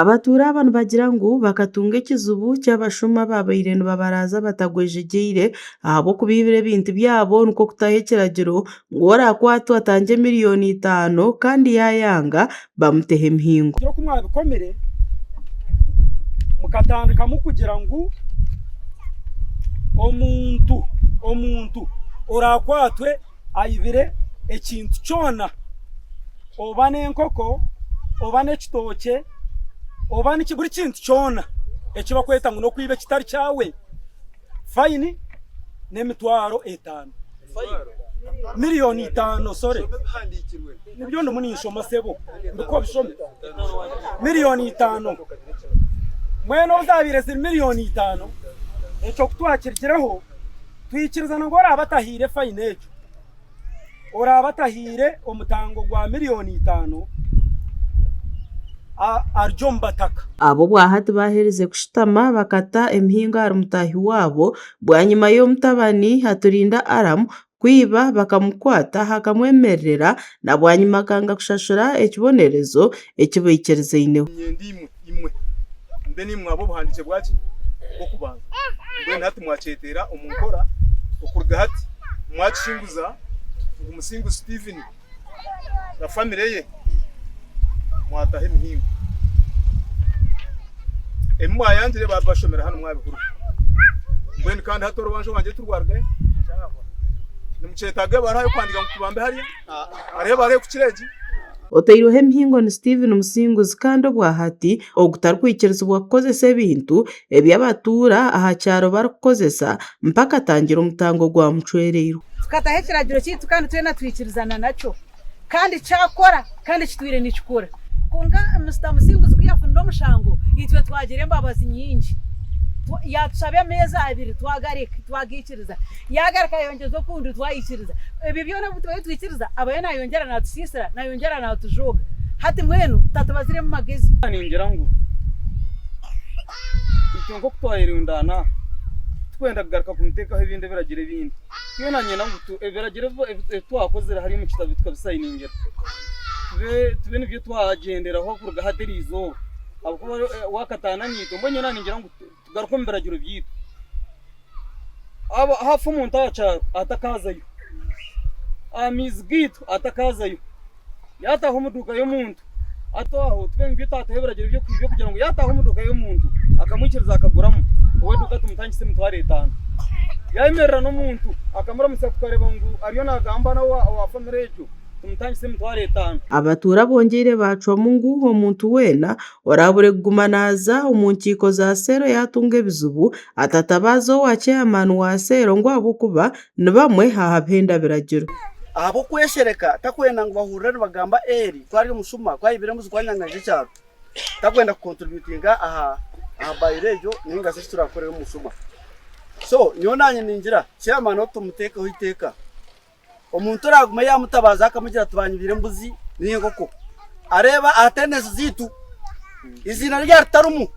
abatura abantu bagira ngu bakatunga ekizibu ky'abashuma babaire nibabaraza batagwejegeire ahabw'okuba ebintu byabo nikwo kutaho ekiragiro ngu orakwatwa atange miliyoni 5 kandi yayanga bamuteho emihingo. Kiro ku mwabikomere mukatandikamu kugira ngu omuntu orakwatwe ayibire ekintu kyona oba n'enkoko oba n'ekitooke oba buri kintu kyona ekibakweta ngu n'okwiba ekitari kyawe fayini n'emitwaro 5 miliyoni 5 sorry nibyo ndo munishoma sebo ndiko bishome miliyoni 5 mwene uzabire miliyoni 5 ekyo kutwakirikiraho twikirizana ngo orabatahire fayini ekyo orabatahire omutango gwa miliyoni 5 arjo mbataka abo bwahati bahereze kushitama bakata emihingo hari mutahi wabo bwanyuma y'omutabani haturinda aramu kwiba bakamukwata hakamwemerera na bwanyuma kanga kushashura ekibonerezo ekibaikirizeyineho imwe mbe nimwe abo buhandike bwaki okubanza mbe hati mwacetera omunkora okurga hati mwachinguza umusingu Steven na family ye mwatahe emihingo emwa yanjire babashomera hano mwabikuru mbene kandi hatoro banje wanje turwargaye nimucetaga barayo kwandika mukubambe hariya ariyo bare kukireji otairohe emihingo ni Steven Musinguzi kandi obwahati ogutarkwikiriza bwakukozesa ebintu ebyabatura aha kyaro barikukozesa mpaka atangira omutango gwa mucwereiro tukataho ekiragiro kitu kandi twena twikirizana nakyo kandi cyakora kandi kitwire nikikora kunga Mr. Musinguzi kuyafunda omushango itwe twagire embabazi nyingi yatushabya ameza abiri twagikiriza yagarika yongeza okundi twayikiriza ebyo byona butwaye twikiriza abaye nayongera natusisira nayongera natujoga hati mwenu tatubazire mu magezi ningira ngu itongo kutwayirundana twenda kugaruka kumutekaho ibindi biragire ibindi iyo nanyena ngu biragire twakozera hari mu kitabu tukabisayiningira tube nibyo twagenderaho kuruga haderizo abuko wakatana nito mbonye naningira ngu tugaruka mbiragiro byito aba hafu umuntu acha atakazayo amizgito atakazayo yataho umuduka y'umuntu ataho twe nibyo tatahe biragiro byo kwibyo kugira ngo yataho umuduka y'umuntu akamwikiriza akaguramo wowe duka tumutangise mutware 5 yayimerera no muntu akamura musakukareba ngo ariyo nagamba na wa family ejo tumutangise mutware 5 abatura bongere bacwa mungu omuntu wena orabure kugumanaza omunkiko za sero yatunga ebizibu atatabazo wa chairman wa sero ngo abukuba nibamwe hahabenda biragiro abo kweshereka takwenda ngo bahurira bagamba eri twari mushuma kwayibire muzi kwanyangaje cyaro takwenda contributinga aha bayrejo ninga se turakorera mushuma so niyo nanye ningira chairman otumuteka uhiteka omuntu raguma yamutabaza akamugira tubanyibire mbuzi n'ingoko areba attendance zitu izina rya tarumu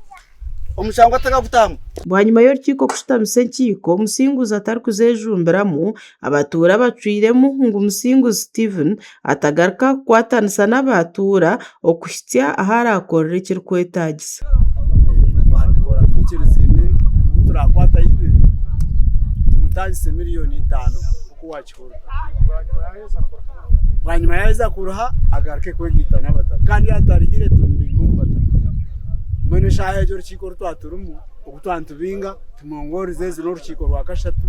omushango atagabutamu bwanyuma y'urukiko kushitamisa enkiko Musinguzi atari kuzejumberamo abatura bacwiremu ngu Musinguzi Steven atagaruka kwatanisa n'abatura okuhitya aharakorera ekirikwetagisa bakora tukirizine turakwata yibire tumutagise miliyoni 5 kuwachikora bwanyuma yaheza kuruha agaruke kwegita n'abataka kandi yatari ire tumbingumbata mwene shaye cyo rukiko rutwaturumu okutwantubinga tumongorize zino rukiko rwa kashatu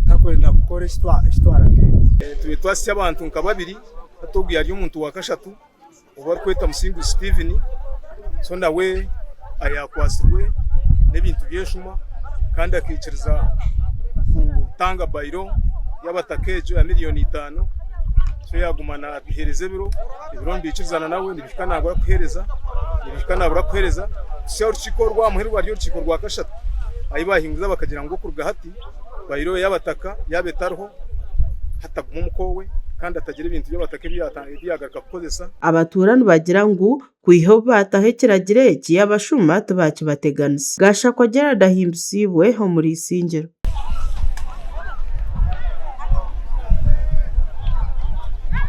takwenda gukora ishitwara tube twasi abantu nka babiri atubwiye ari umuntu wa kashatu uba kweta Musinguzi Steven so nawe ayakwasirwe n'ebintu byeshuma kandi akikiriza kutanga bayiro y'abatakejo ya miliyoni 5 so yagumana bihereze biro mbikizana nawe nibifika nagora kuhereza cyo urukiko rwa muherwa ryo urukiko rwa kashatu ayibahinguza bakagira ngo kuruga hati bayiro y'abataka yabetarho hataguma umukowe kandi atagira ibintu by'abatake byagaruka kukozesa abaturano bagira ngu kwiho batahe kiragire iki abashuma tubakibateganisa gasha kogera dahimbisibwe ho muri Isingiro.